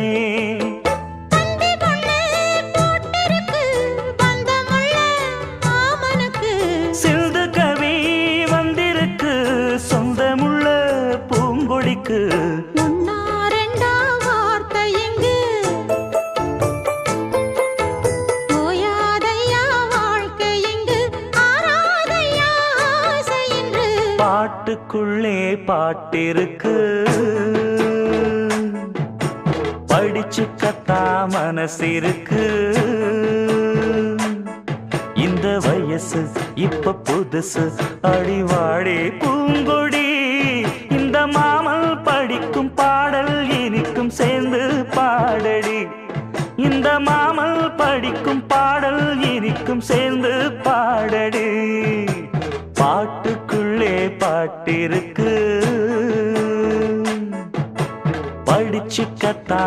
கண்ணே. சிந்து கவி வந்திருக்கு சொந்தமுள்ள பூங்கொடிக்கு. பாட்டுக்குள்ளே பாட்டிருக்கு படிச்சுக்கத்தா மனசிருக்கு. இந்த வயசு இப்ப புதுசு அடிவாடி பூங்கொடி. இந்த மாமல் படிக்கும் பாடல் இனிக்கும் சேர்ந்து பாடடி. இந்த மாமல் படிக்கும் பாடல் இனிக்கும் சேர்ந்து பாடடி. பாட்டுக்குள்ளே பாட்டிருக்கு படிச்சுக்கத்தா